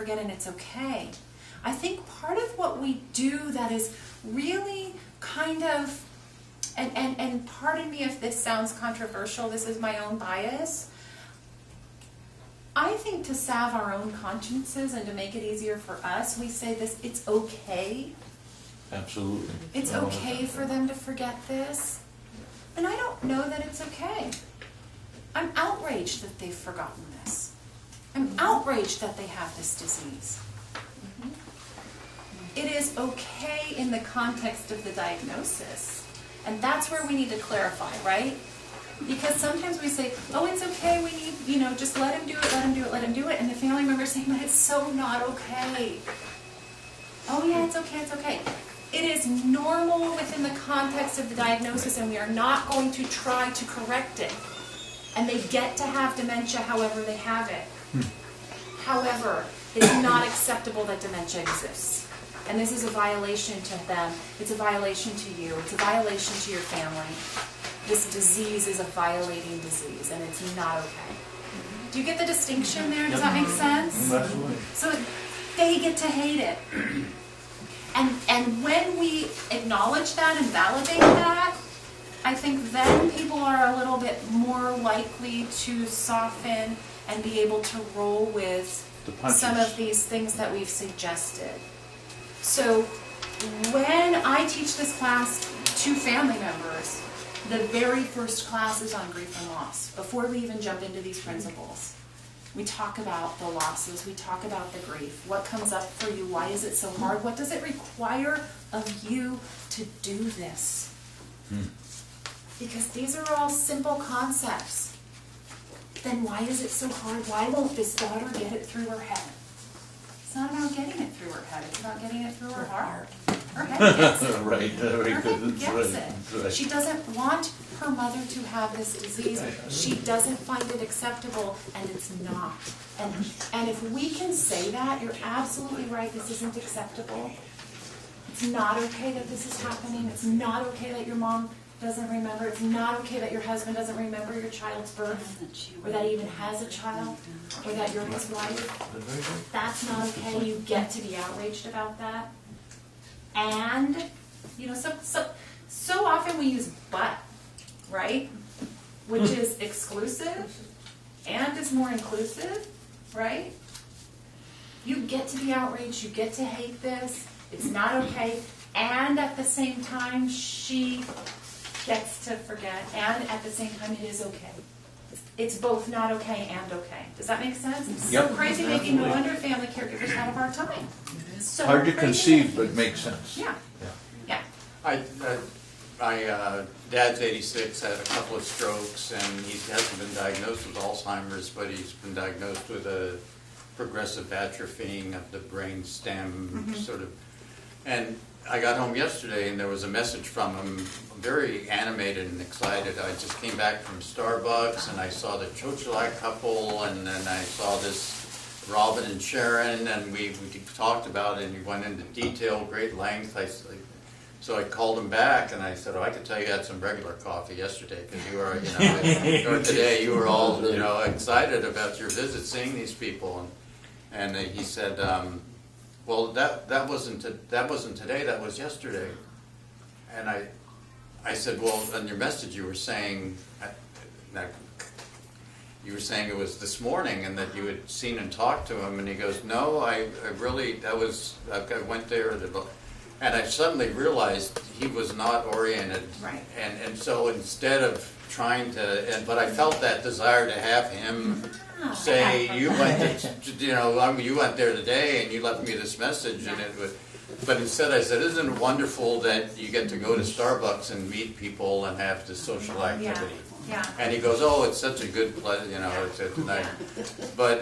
forget and it's okay. I think part of what we do that is really kind of, and pardon me if this sounds controversial, this is my own bias, I think to salve our own consciences and to make it easier for us, we say this, it's okay. Absolutely. It's okay for them to forget this. And I don't know that it's okay. I'm outraged that they've forgotten this. I'm outraged that they have this disease. It is okay in the context of the diagnosis. And that's where we need to clarify, right? Because sometimes we say, oh, it's okay, we need, just let him do it, let him do it, let him do it. And the family member is saying, but it's so not okay. Oh yeah, it's okay, it's okay. It is normal within the context of the diagnosis, and we are not going to try to correct it. And they get to have dementia however they have it. However, it's not acceptable that dementia exists. And this is a violation to them. It's a violation to you. It's a violation to your family. This disease is a violating disease, and it's not okay. Do you get the distinction there? Does that make sense? Absolutely. So they get to hate it. And when we acknowledge that and validate that, I think then people are a little bit more likely to soften and be able to roll with some of these things that we've suggested. So when I teach this class to family members, the very first class is on grief and loss. Before we even jump into these principles, we talk about the losses, we talk about the grief. What comes up for you? Why is it so hard? What does it require of you to do this? Because these are all simple concepts. Then why is it so hard? Why won't this daughter get it through her head? It's not about getting it through her head. It's about getting it through her heart. Her head gets it. Right. Very Her good. head That's gets right. it. That's right. She doesn't want her mother to have this disease. She doesn't find it acceptable, and it's not. And if we can say that, you're absolutely right, this isn't acceptable. It's not okay that this is happening. It's not okay that your mom doesn't remember. It's not okay that your husband doesn't remember your child's birth, or that he even has a child, or that you're his wife. That's not okay. You get to be outraged about that. And, so often we use but, right? Which is exclusive and is more inclusive, right? You get to be outraged. You get to hate this. It's not okay. And at the same time, she gets to forget. And at the same time, it is okay. It's both not okay and okay. Does that make sense? It's so crazy making. No wonder family caregivers have a hard time. So Hard to conceive, but makes sense. Yeah. Yeah. My dad's 86, had a couple of strokes, and he hasn't been diagnosed with Alzheimer's, but he's been diagnosed with a progressive atrophying of the brain stem, sort of. And I got home yesterday, and there was a message from him, very animated and excited. I just came back from Starbucks, and I saw the Chocholai couple, and then I saw this Robin and Sharon, and we talked about it, and he went into detail, great length. So I called him back, and I said, I could tell you had some regular coffee yesterday, because you were, or today, you were all, excited about your visit, seeing these people. And he said, well, that wasn't today, that was yesterday. And I said, well, in your message you were saying it was this morning, and that you had seen and talked to him. And he goes, no, I went there, and I suddenly realized he was not oriented. Right. And so instead of trying to, but I felt that desire to have him say, you went you went there today, and you left me this message, and it was. But instead I said, isn't it wonderful that you get to go to Starbucks and meet people and have this social activity? Yeah. And he goes, oh, it's such a good pleasure, it's a night. But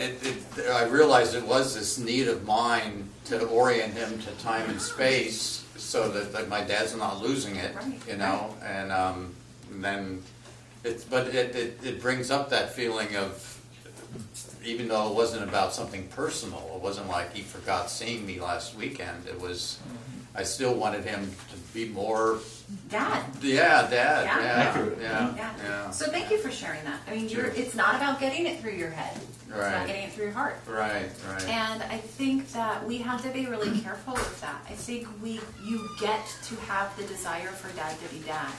I realized it was this need of mine to orient him to time and space, so that my dad's not losing it, and then it brings up that feeling of, even though it wasn't about something personal, it wasn't like he forgot seeing me last weekend. It was I still wanted him to be more, Dad. Dad, Yeah. Accurate. yeah. So thank you for sharing that. I mean, Sure. it's not about getting it through your head. It's Right. about getting it through your heart. Right. And I think that we have to be really careful with that. I think you get to have the desire for Dad to be Dad.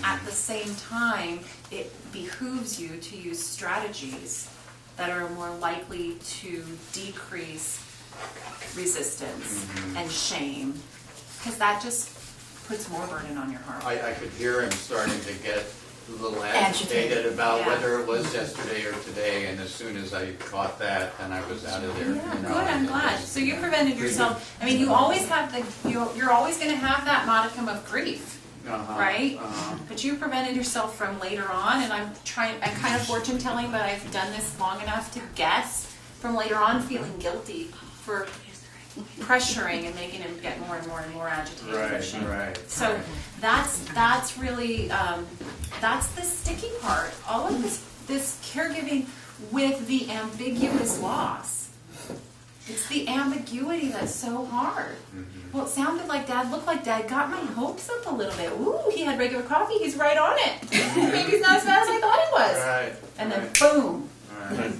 At the same time, it behooves you to use strategies that are more likely to decrease resistance and shame, because that just puts more burden on your heart. I could hear him starting to get a little agitated about Yeah. whether it was yesterday or today, and as soon as I caught that, then I was out of there. Yeah, you know, good, I'm and- glad. So you prevented yourself, I mean, you always have you're always gonna have that modicum of grief, Uh-huh, right? uh-huh. But you prevented yourself from later on, and I'm kind of fortune telling, but I've done this long enough to guess from later on feeling guilty for pressuring and making him get more and more and more agitated and ashamed. Right. So that's really that's the sticky part. All of this caregiving with the ambiguous loss. It's the ambiguity that's so hard. Well, it sounded like Dad, looked like Dad, got my hopes up a little bit. Ooh, he had regular coffee. He's right on it. Maybe he's not as bad as I thought he was. Right. And then boom, Right.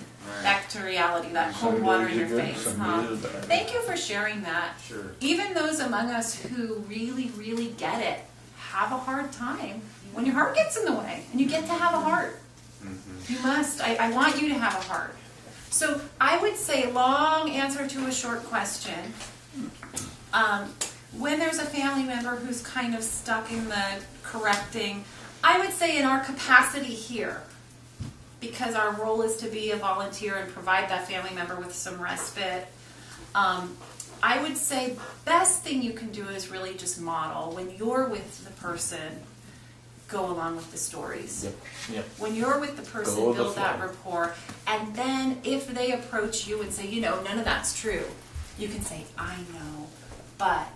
back to reality. That cold Some water days in your are good, face. some Huh? days are bad. Thank you for sharing that. Sure. Even those among us who really, really get it have a hard time when your heart gets in the way, and you get to have a heart. You must. I want you to have a heart. So I would say, long answer to a short question. When there's a family member who's kind of stuck in the correcting, I would say in our capacity here, because our role is to be a volunteer and provide that family member with some respite, I would say best thing you can do is really just model. When you're with the person, go along with the stories. Yep. When you're with the person, Go with the build that flow. rapport. And then if they approach you and say, none of that's true, you can say, I know, but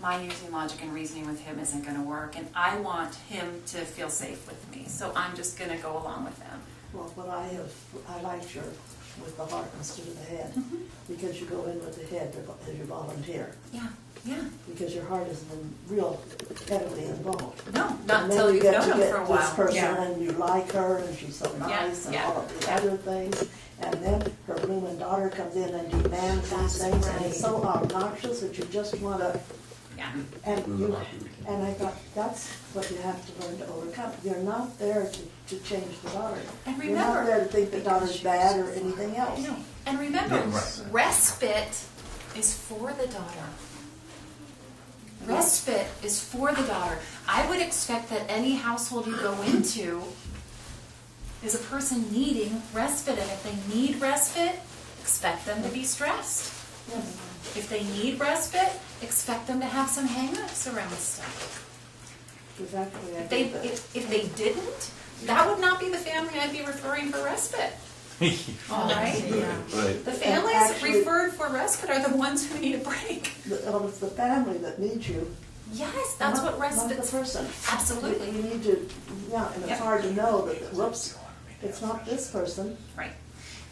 my using logic and reasoning with him isn't going to work, and I want him to feel safe with me, so I'm just going to go along with them. Well, what I liked your with the heart instead of the head, because you go in with the head as your volunteer, Yeah. because your heart isn't real heavily involved. No, And not then until you you've get known to him get for a this while. person, Yeah. and you like her, and she's so nice, and yeah, all of the yeah. other things. And then her blooming daughter comes in and demands these things, and it's so obnoxious that you just want to. Yeah. And I thought, that's what you have to learn to overcome. You're not there to change the daughter. And You're not remember- there to think the daughter's bad or anything else. No. And remember, Yeah, right. respite is for the daughter. Respite is for the daughter. I would expect that any household you go into is a person needing respite, and if they need respite, expect them to be stressed. Yes. If they need respite, expect them to have some hang-ups around stuff. Exactly. I If they, think that. if they didn't, that would not be the family I'd be referring for respite. All right? Right. The families actually- referred for respite are the ones who need a break. It's the family that needs you. Yes, that's not- what Not the respite's. person. Absolutely. You need to, and Yep. it's hard to know that, whoops, it's not this person. Right.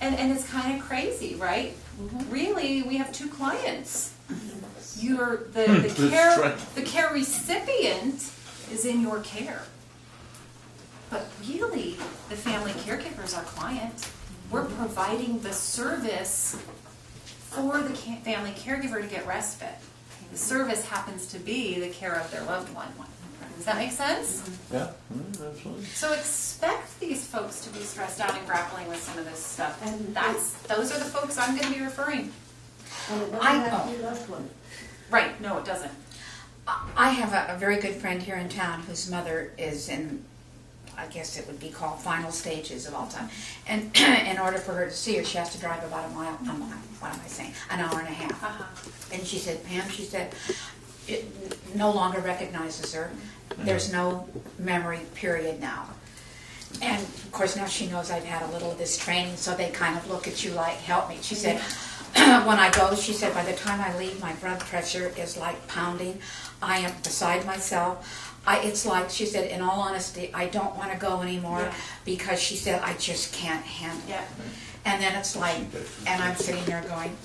And it's kind of crazy, right? Really, we have two clients. You're the That's care right. the care recipient is in your care. But really, the family caregiver is our client. We're providing the service for the family caregiver to get respite. The service happens to be the care of their loved one. Does that make sense? Yeah, absolutely. So expect these folks to be stressed out and grappling with some of this stuff. And Those are the folks I'm going to be referring. And it doesn't I have to know. be loved one. Right, no, it doesn't. I have a very good friend here in town whose mother is in, I guess it would be called final stages of Alzheimer. And in order for her to see her, she has to drive about an hour and a half. Uh-huh. And she said, Pam, she said, it no longer recognizes her. There's no memory period now. And of course now she knows I've had a little of this training, so they kind of look at you like, help me. She said, when I go, she said, by the time I leave, my blood pressure is like pounding. I am beside myself. It's like, she said, in all honesty, I don't want to go anymore Yeah. because she said, I just can't handle it. Yeah. And then it's like, and I'm sitting there going,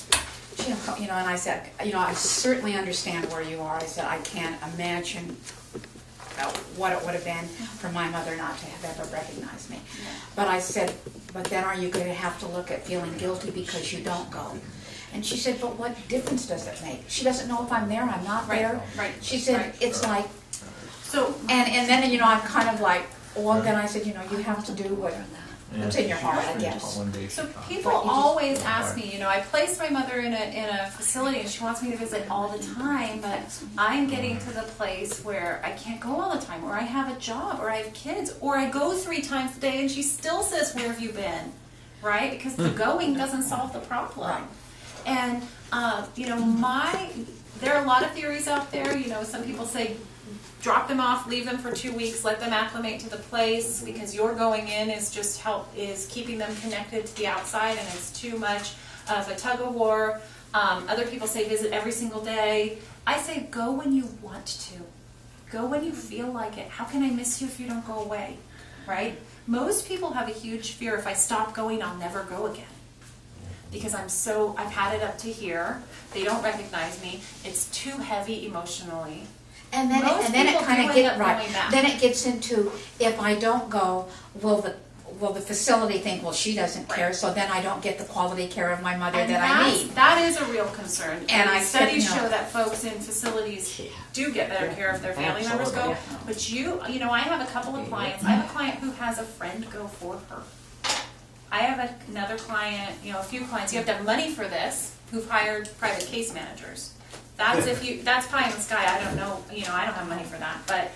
You know, and I said, you know, I certainly understand where you are. I said, I can't imagine what it would have been for my mother not to have ever recognized me. But I said, but then are you going to have to look at feeling guilty because you don't go? And she said, but what difference does it make? She doesn't know if I'm there, I'm not there. Right. She said, Right. it's like, So, and then, you know, I'm kind of like, well, then I said, you know, you have to do what's in your heart, I guess. so people always ask me, you know, I placed my mother in a facility and she wants me to visit all the time, but I'm getting to the place where I can't go all the time, or I have a job, or I have kids, or I go 3 times a day and she still says, where have you been? Right? Because the going doesn't solve the problem. And, you know, there are a lot of theories out there. You know, some people say, drop them off, leave them for 2 weeks, let them acclimate to the place, because your going in is keeping them connected to the outside, and it's too much of a tug of war. Other people say visit every single day. I say go when you want to. Go when you feel like it. How can I miss you if you don't go away? Right? Most people have a huge fear, if I stop going, I'll never go again. Because I've had it up to here. They don't recognize me. It's too heavy emotionally. And then it kind of gets right. Then it gets into, if I don't go, will the facility think, well, she doesn't care, so then I don't get the quality care of my mother I need. That is a real concern. And studies show that folks in facilities do get better care if their family members go. But you know, I have a couple of clients. I have a client who has a friend go for her. I have another client, you know, a few clients. You have to have money for this, who've hired private case managers. That's pie in the sky. I don't know, you know, I don't have money for that. But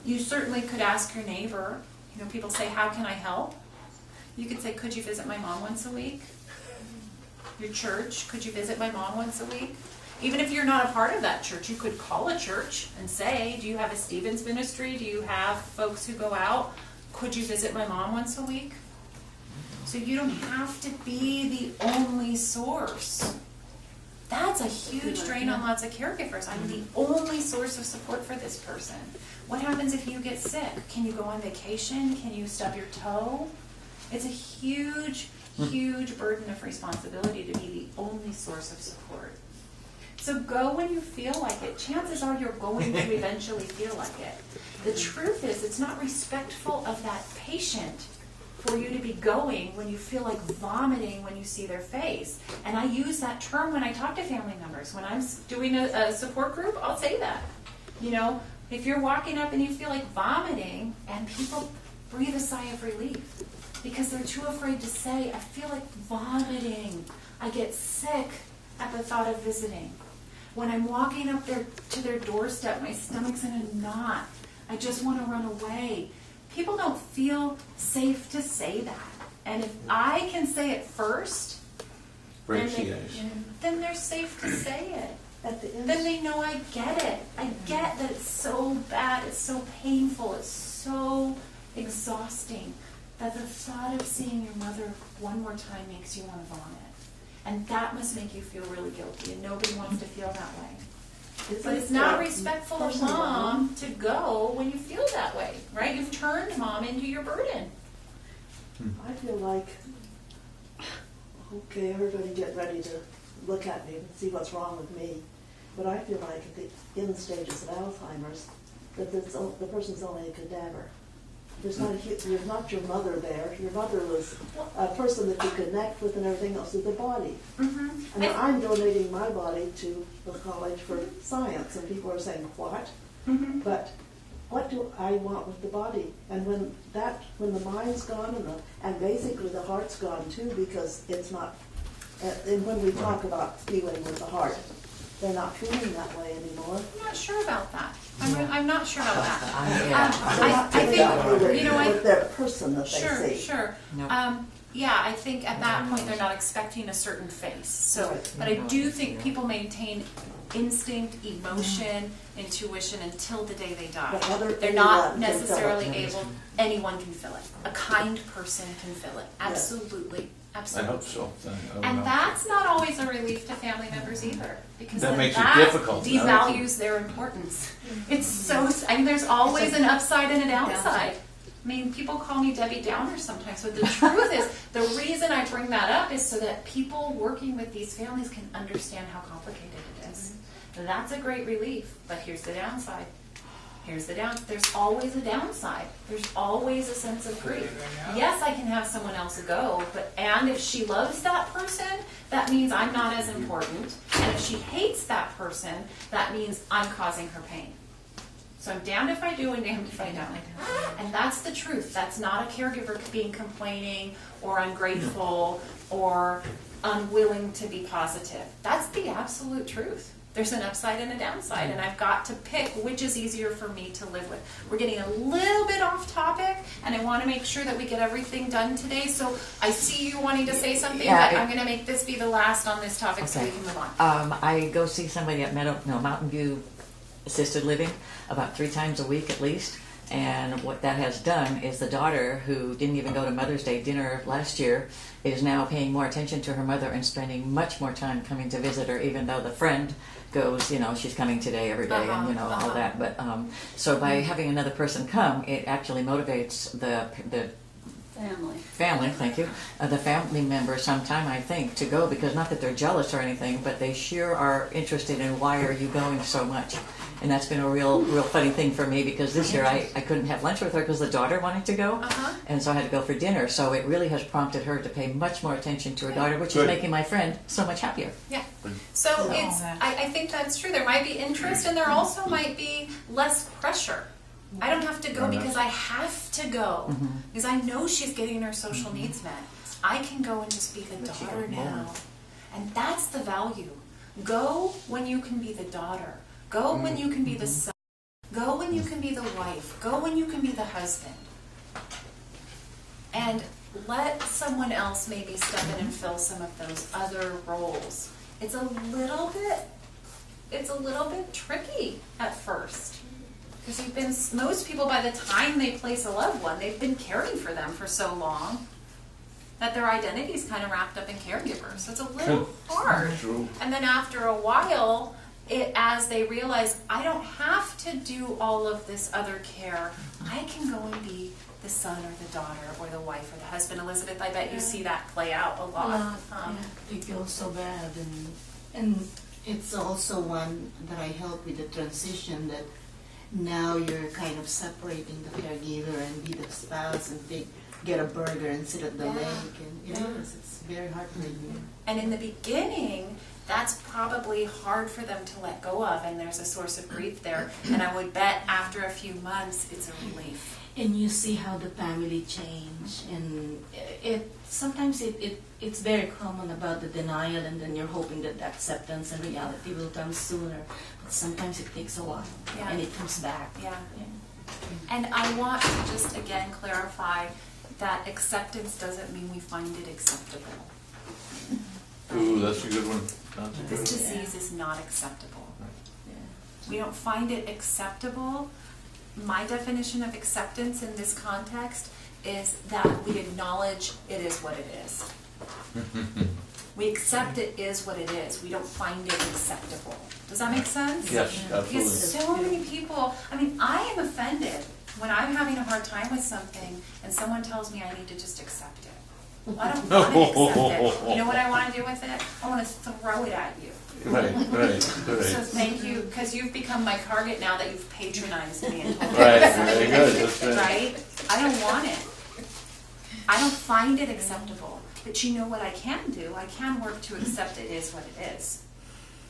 you certainly could ask your neighbor. You know, people say, how can I help? You could say, could you visit my mom once a week? Your church, could you visit my mom once a week? Even if you're not a part of that church, you could call a church and say, do you have a Stevens ministry? Do you have folks who go out? Could you visit my mom once a week? So you don't have to be the only source. That's a huge drain on lots of caregivers. I'm the only source of support for this person. What happens if you get sick? Can you go on vacation? Can you stub your toe? It's a huge, huge burden of responsibility to be the only source of support. So go when you feel like it. Chances are you're going to eventually feel like it. The truth is, it's not respectful of that patient for you to be going when you feel like vomiting when you see their face. And I use that term when I talk to family members. When I'm doing a support group, I'll say that. You know, if you're walking up and you feel like vomiting, and people breathe a sigh of relief because they're too afraid to say, I feel like vomiting. I get sick at the thought of visiting. When I'm walking up there to their doorstep, my stomach's in a knot. I just want to run away. People don't feel safe to say that. And if I can say it first, then they're safe to say it. At the end, Then they know I get it. I get that it's so bad, it's so painful, it's so exhausting that the thought of seeing your mother one more time makes you want to vomit. And that must make you feel really guilty, and nobody wants to feel that way. But it's not respectful of mom to go when you feel that way, right? You've turned mom into your burden. I feel like, okay, everybody get ready to look at me and see what's wrong with me. But I feel like at the end stages of Alzheimer's, that the person's only a cadaver. There's not your mother there. Your mother was a person that you connect with, and everything else is the body. Mm-hmm. And I'm donating my body to the college for science, and people are saying, what? Mm-hmm. But what do I want with the body? And when the mind's gone and basically the heart's gone too, because it's not. And when we talk about feeling with the heart, they're not feeling that way anymore. I'm not sure about that. I'm not sure about that. They're not I feeling think, that way you know, with their person that they see. Sure. Nope. Yeah, I think at that point they're not expecting a certain face. So, Right. but I do think people maintain instinct, emotion, intuition until the day they die. But They're not anyone can feel necessarily it. able. Anyone can feel it. A kind person can feel it. Absolutely. I Absolutely. hope so. And that's not always a relief to family members either, because That then makes it that difficult. devalues their importance. It's so, I mean, there's always an upside and a downside. mean, people call me Debbie Downer sometimes, but the truth is, the reason I bring that up is so that people working with these families can understand how complicated it is. That's a great relief, but here's the downside. There's always a downside. There's always a sense of grief. Yes, I can have someone else go, and if she loves that person, that means I'm not as important. And if she hates that person, that means I'm causing her pain. So I'm damned if I do and damned if I don't. And that's the truth. That's not a caregiver being complaining or ungrateful or unwilling to be positive. That's the absolute truth. There's an upside and a downside, and I've got to pick which is easier for me to live with. We're getting a little bit off topic, and I want to make sure that we get everything done today. So I see you wanting to say something, but I'm going to make this be the last on this topic so we can move on. I go see somebody at Mountain View Assisted Living about 3 times a week at least. And what that has done is the daughter, who didn't even go to Mother's Day dinner last year, is now paying more attention to her mother and spending much more time coming to visit her, even though the friend goes, she's coming today every day, and all that. But so by having another person come, it actually motivates the family, thank you, the family member sometime, I think, to go, because not that they're jealous or anything, but they sure are interested in why are you going so much. And that's been a real funny thing for me, because this year I couldn't have lunch with her because the daughter wanted to go, and so I had to go for dinner. So it really has prompted her to pay much more attention to her daughter, which is making my friend so much happier. Yeah. So I think that's true. There might be interest, and there also might be less pressure. I don't have to go because I have to go, because I know she's getting her social needs met. I can go and just be the daughter now. And that's the value. Go when you can be the daughter. Go when you can be the son. Go when you can be the wife. Go when you can be the husband. And let someone else maybe step in and fill some of those other roles. It's a little bit tricky at first. Because most people, by the time they place a loved one, they've been caring for them for so long that their identity is kind of wrapped up in caregiver. So it's a little hard. And then after a while, as they realize, I don't have to do all of this other care. I can go and be the son or the daughter or the wife or the husband. Elizabeth, I bet you see that play out a lot. It feels so bad, and it's also one that I help with the transition, that now you're kind of separating the caregiver and be the spouse and get a burger and sit at the lake, and it's very heartbreaking. And in the beginning, that's probably hard for them to let go of, and there's a source of grief there. And I would bet after a few months, it's a relief. And you see how the family change, and sometimes it's very common about the denial, and then you're hoping that the acceptance and reality will come sooner. But sometimes it takes a while, and it comes back. Yeah. And I want to just again clarify that acceptance doesn't mean we find it acceptable. Ooh, that's a good one. This disease is not acceptable. We don't find it acceptable. My definition of acceptance in this context is that we acknowledge it is what it is. We accept it is what it is. We don't find it acceptable. Does that make sense? Yes, absolutely. Because so many people, I am offended when I'm having a hard time with something and someone tells me I need to just accept it. Well, I don't want to accept it. You know what I want to do with it? I want to throw it at you. Right. So thank you, because you've become my target now that you've patronized me and told me Right, to very good. That's right. Right? I don't want it. I don't find it acceptable. But you know what I can do? I can work to accept it is what it is.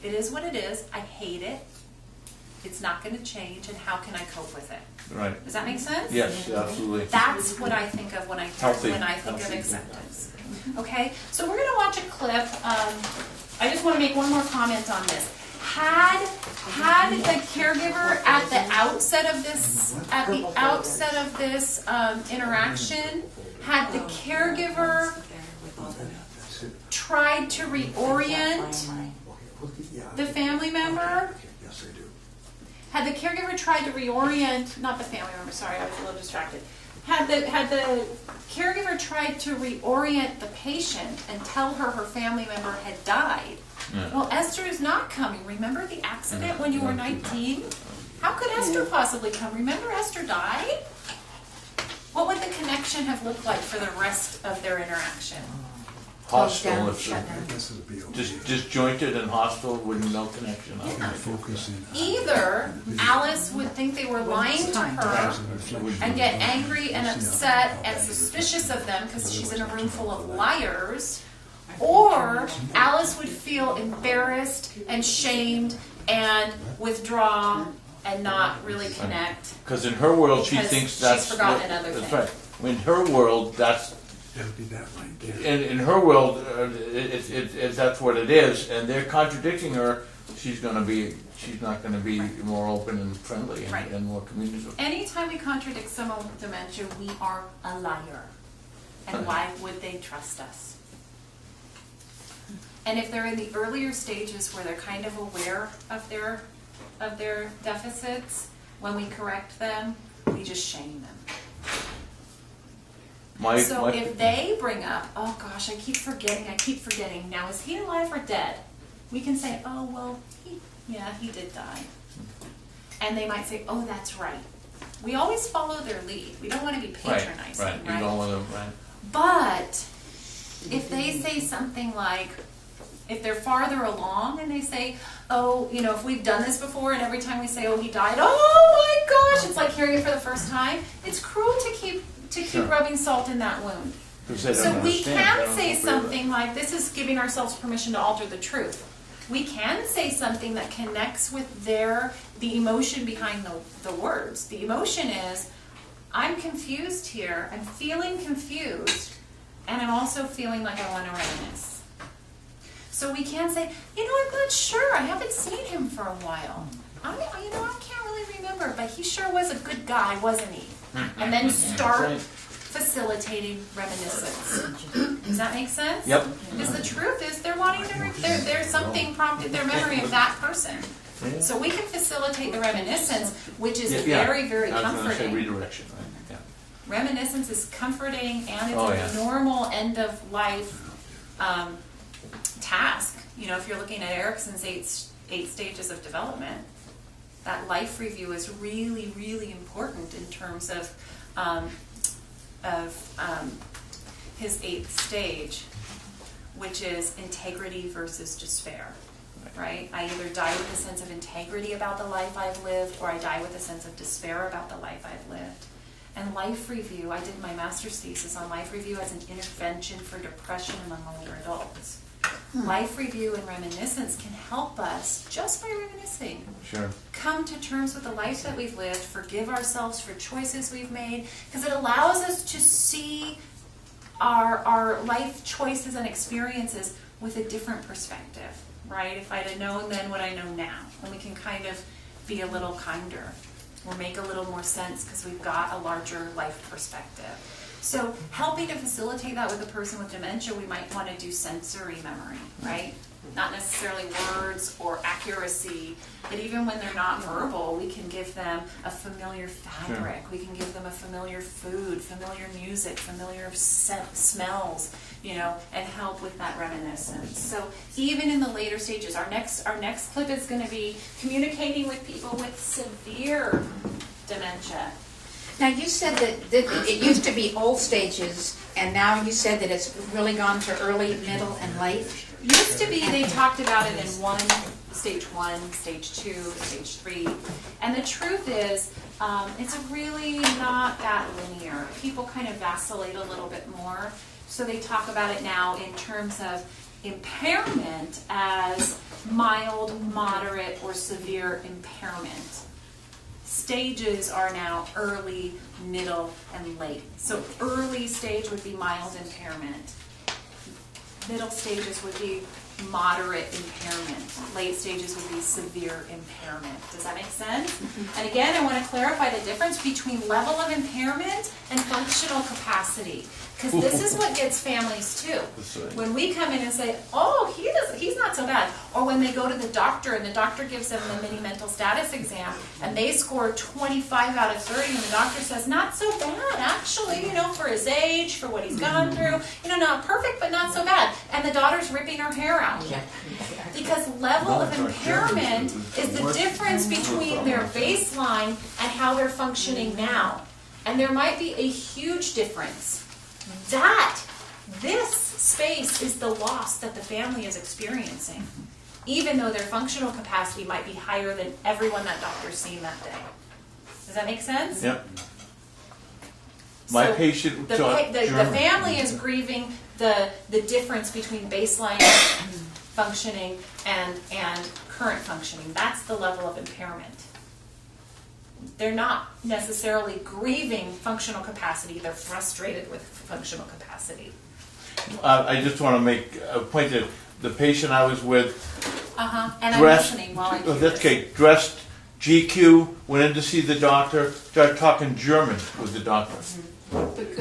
It is what it is. I hate it. It's not going to change, and how can I cope with it? Right. Does that make sense? Yes, absolutely. That's what I think of when I think of acceptance. Okay, so we're going to watch a clip. I just want to make one more comment on this. Had the caregiver at the outset of this interaction, had the caregiver tried to reorient the family member? Had the caregiver tried to reorient, not the family member, sorry, I was a little distracted. Had the caregiver tried to reorient the patient and tell her family member had died? Yeah. Well, Esther is not coming. Remember the accident when you were 19? How could Esther possibly come? Remember Esther died? What would the connection have looked like for the rest of their interaction? Close down, Hostile, shut down. This would be okay. just disjointed and hostile with no connection. Focusing. Either Alice would think they were lying to her and get angry and upset and suspicious of them because she's in a room full of liars, or Alice would feel embarrassed and shamed and withdraw and not really connect. Because in her world, she Because thinks she's that's forgotten another that's thing. right. In her world, that's It'll be that right there. in her world, that's what it is, and they're contradicting her. She's not going to be more open and friendly and, Right. and more communicative. Anytime we contradict someone with dementia, we are a liar. And why would they trust us? And if they're in the earlier stages where they're kind of aware of their deficits, when we correct them, we just shame them. So if they bring up, oh gosh, I keep forgetting, now is he alive or dead? We can say, oh, well, he did die. And they might say, oh, that's right. We always follow their lead. We don't want to be patronizing, right? You don't want to, right? But if they say something like, if they're farther along and they say, oh, if we've done this before and every time we say, oh, he died, oh my gosh, it's like hearing it for the first time, it's cruel to keep Sure. rubbing salt in that wound. So we can say something like, this is giving ourselves permission to alter the truth. We can say something that connects with the emotion behind the words. The emotion is, I'm confused here, I'm feeling confused, and I'm also feeling like I want to reminisce. So we can say, I'm not sure, I haven't seen him for a while. I can't really remember, but he sure was a good guy, wasn't he? And then start facilitating reminiscence. Does that make sense? Yep. Because the truth is, they're wanting to. There's something prompted their memory of that person. So we can facilitate the reminiscence, which is very, very I was going to say comforting. redirection, right? Yeah. Reminiscence is comforting, and it's a yeah. normal end of life task. If you're looking at Erickson's eight stages of development, that life review is really, really important in terms of his 8th stage, which is integrity versus despair. Right? I either die with a sense of integrity about the life I've lived, or I die with a sense of despair about the life I've lived. And life review, I did my master's thesis on life review as an intervention for depression among older adults. Life review and reminiscence can help us, just by reminiscing, come to terms with the life that we've lived, forgive ourselves for choices we've made, because it allows us to see our life choices and experiences with a different perspective, right? If I'd have known then what I know now, and we can kind of be a little kinder or make a little more sense because we've got a larger life perspective. So helping to facilitate that with a person with dementia, we might want to do sensory memory, right? Not necessarily words or accuracy, but even when they're not verbal, we can give them a familiar fabric. We can give them a familiar food, familiar music, familiar smells, and help with that reminiscence. So even in the later stages, our next clip is going to be communicating with people with severe dementia. Now, you said that it used to be old stages, and now you said that it's really gone to early, middle, and late. Used to be they talked about it in stage 1, stage 2, stage 3. And the truth is, it's really not that linear. People kind of vacillate a little bit more. So they talk about it now in terms of impairment as mild, moderate, or severe impairment. Stages are now early, middle, and late. So early stage would be mild impairment. Middle stages would be moderate impairment. Late stages would be severe impairment. Does that make sense? And again, I want to clarify the difference between level of impairment and functional capacity. Because this is what gets families too. When we come in and say, oh, he's not so bad. Or when they go to the doctor and the doctor gives them the mini mental status exam and they score 25 out of 30 and the doctor says, not so bad actually, for his age, for what he's gone through, not perfect, but not so bad. And the daughter's ripping her hair out. Because level of impairment is the difference between their baseline and how they're functioning now. And there might be a huge difference. This space is the loss that the family is experiencing, even though their functional capacity might be higher than everyone that doctor's seen that day. Does that make sense? Yep. My So patient the taught the German. family is grieving the difference between baseline functioning and current functioning. That's the level of impairment. They're not necessarily grieving functional capacity, they're frustrated with functional capacity. I just want to make a point that the patient I was with And I'm dressed, listening while I do that's this. okay, dressed GQ, went in to see the doctor, started talking German with the doctor.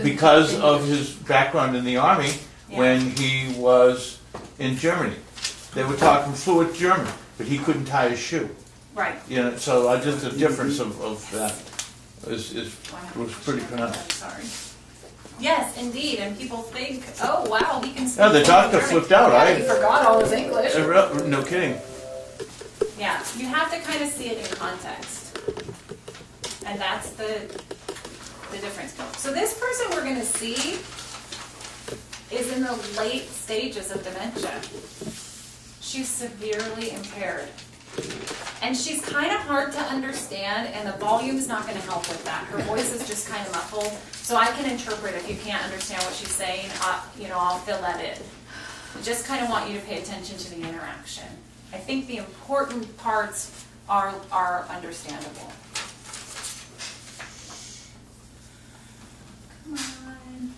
Because of his background in the Army when he was in Germany. They were talking fluent German, but he couldn't tie his shoe. Right. You know, so just the difference of that was pretty I'm pronounced. sorry. Yes, indeed, and people think, oh wow, he can speak. Yeah, the doctor German. flipped out, Yeah, he forgot all his English. No kidding. Yeah, you have to kind of see it in context. And that's the difference. So this person we're going to see is in the late stages of dementia. She's severely impaired. And she's kind of hard to understand, and the volume's not going to help with that. Her voice is just kind of muffled. So I can interpret if you can't understand what she's saying, I'll fill that in. I just kind of want you to pay attention to the interaction. I think the important parts are understandable. Come on.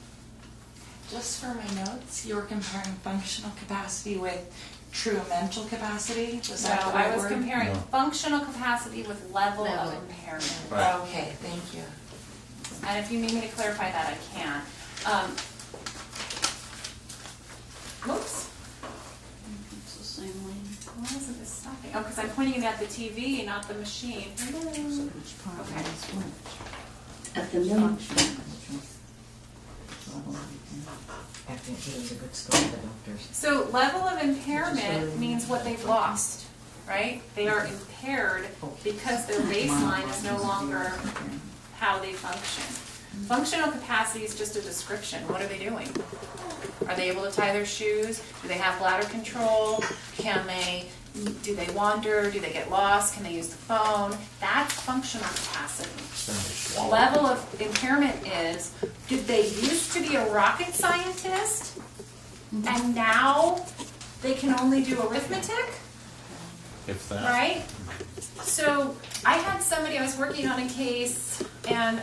Just for my notes, you were comparing functional capacity with true mental capacity? Was that No, the I right was word? comparing No. functional capacity with level of Level. impairment. Right. Okay, thank you. And if you need me to clarify that, I can. Whoops. It's the same way. Why isn't this stopping? Oh, because I'm pointing it at the TV, not the machine. Okay. At the minute. Acting is a good score for the doctors. So level of impairment means what they've lost, right? They are impaired because their baseline is no longer how they function. Functional capacity is just a description. What are they doing? Are they able to tie their shoes? Do they have bladder control? Do they wander? Do they get lost? Can they use the phone? That's functional capacity. Level of impairment is, did they used to be a rocket scientist and now they can only do arithmetic? If that. Right? So I had somebody, I was working on a case, and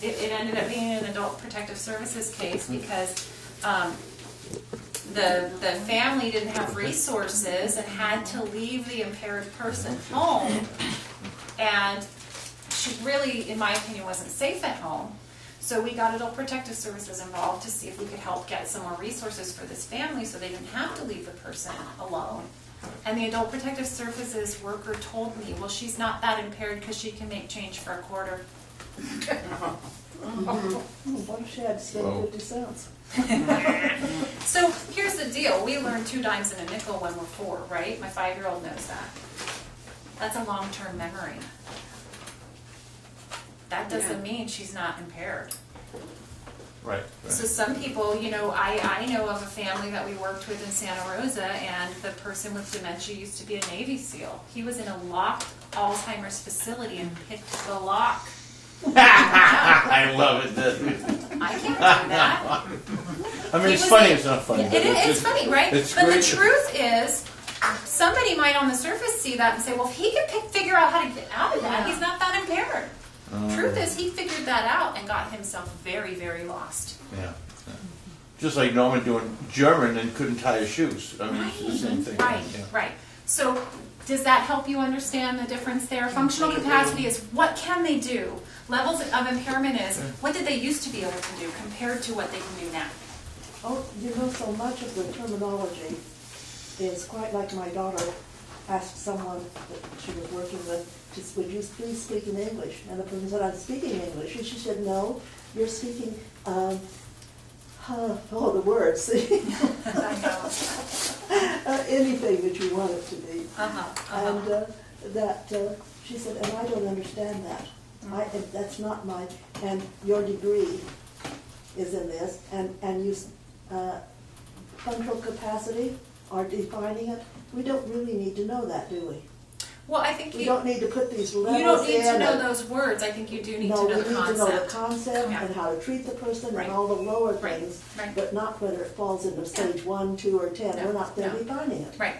it ended up being an adult protective services case because the family didn't have resources and had to leave the impaired person home. And she really, in my opinion, wasn't safe at home. So we got Adult Protective Services involved to see if we could help get some more resources for this family so they didn't have to leave the person alone. And the Adult Protective Services worker told me, well, she's not that impaired because she can make change for a quarter. What if she had to spend 50 cents? So here's the deal. We learn 2 dimes and a nickel when we're 4, right? My 5-year-old knows that. That's a long-term memory. That doesn't mean she's not impaired. Right. So some people, I know of a family that we worked with in Santa Rosa, and the person with dementia used to be a Navy SEAL. He was in a locked Alzheimer's facility and picked the lock. I love it. I can't do that. I mean, He it's was funny. in- It's not funny. Yeah, but it's funny, right? It's But great. the truth is, somebody might on the surface see that and say, well, if he can figure out how to get out of that, he's not that impaired. Truth is, he figured that out and got himself very, very lost. Yeah. Just like Norman doing German and couldn't tie his shoes. I mean, it's the same thing. Right, Yeah. right. So does that help you understand the difference there? Functional capacity is what can they do? Levels of impairment is what did they used to be able to do compared to what they can do now? Oh, so much of the terminology is quite like my daughter asked someone that she was working with, would you please speak in English? And the person said, I'm speaking English. And she said, no, you're speaking, the words. Anything that you want it to be. And she said, and I don't understand that. That's not and your degree is in this, and you, functional capacity, are defining it. We don't really need to know that, do we? Well, I think We don't need to put these levels in. you don't need to know those words. I think you do need to know the concept. No, we need to know the concept Yeah. and how to treat the person Right. and all the lower Right. things, Right. but not whether it falls into stage 1, 2, or 10. No. We're not there No. defining it. Right.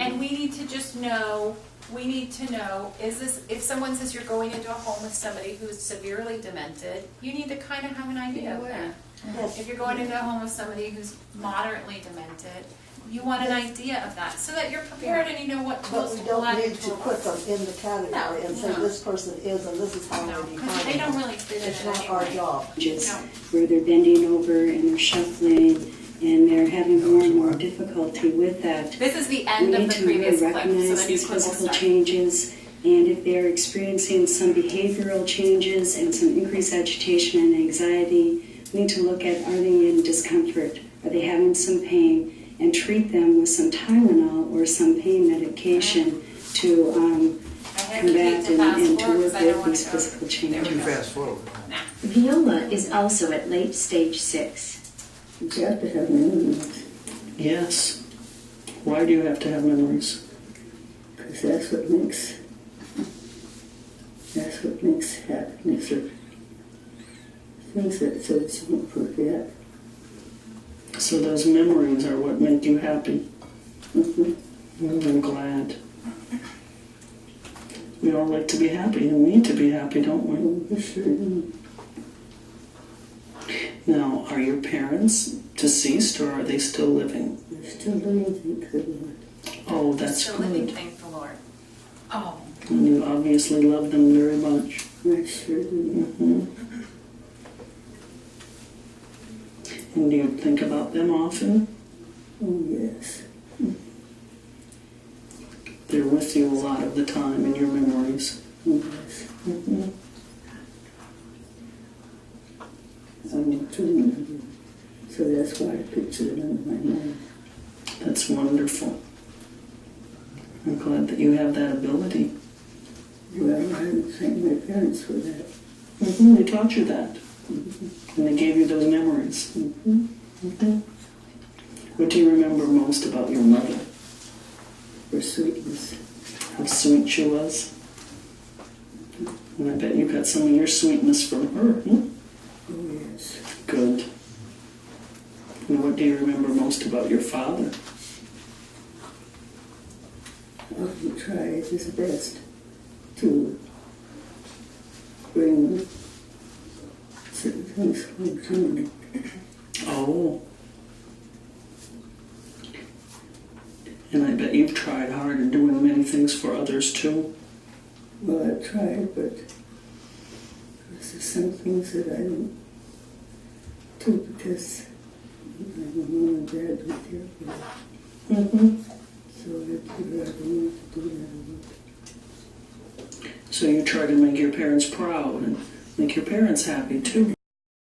And we need to just know, is this, if someone says you're going into a home with somebody who's severely demented, you need to kind of have an idea of that. Yes. If you're going into a home with somebody who's moderately demented, you want an idea of that, so that you're prepared and you know what But tools we to pull out don't of need your to put toolbox. them in the category and say No. this person is and this is how No, we because define they don't it. really fit in It's it not our anyway. job. Just No. where they're bending over and they're shuffling and they're having more and more difficulty with that. This is the We end of need the to really previous clip, so recognize the new these clip will physical start. changes, and if they're experiencing some behavioral changes and some increased agitation and anxiety, we need to look at, are they in discomfort? Are they having some pain? And treat them with some Tylenol or some pain medication to I hesitate combat to fast and to forward work 'cause I don't with want these to go. physical There we changes. go. Fast forward. Nah. Viola is also at late stage 6. You have to have memories, Yes. Why do you have to have memories? because that's what makes happiness or things that so that you won't forget. So those memories are what make you happy. Mm-hmm. I'm glad. We all like to be happy and need to be happy, don't we? We sure do. Now, are your parents deceased or are they still living? They're still living, thank goodness. Oh, that's Still living, good. thank the Lord. Oh, And you obviously love them very much. I sure do. hmm And do you think about them often? Oh, yes. They're with you a lot of the time in your memories. Oh, yes. hmm I want to remember. So that's why I picture them in my mind. That's wonderful. I'm glad that you have that ability. Well, I would thank my parents for that. They taught you that. And they gave you those memories. Mm-hmm. What do you remember most about your mother? For sweetness. How sweet she was? And I bet you got some of your sweetness from her. Oh, yes. Good. And what do you remember most about your father? Oh, he tried his best to bring certain things home to me. Oh. And I bet you've tried hard in doing many things for others too. Well, I tried, but there's some things that I don't do because my mom and dad were there. So I figured I don't want to do that. So you try to make your parents proud and make your parents happy too.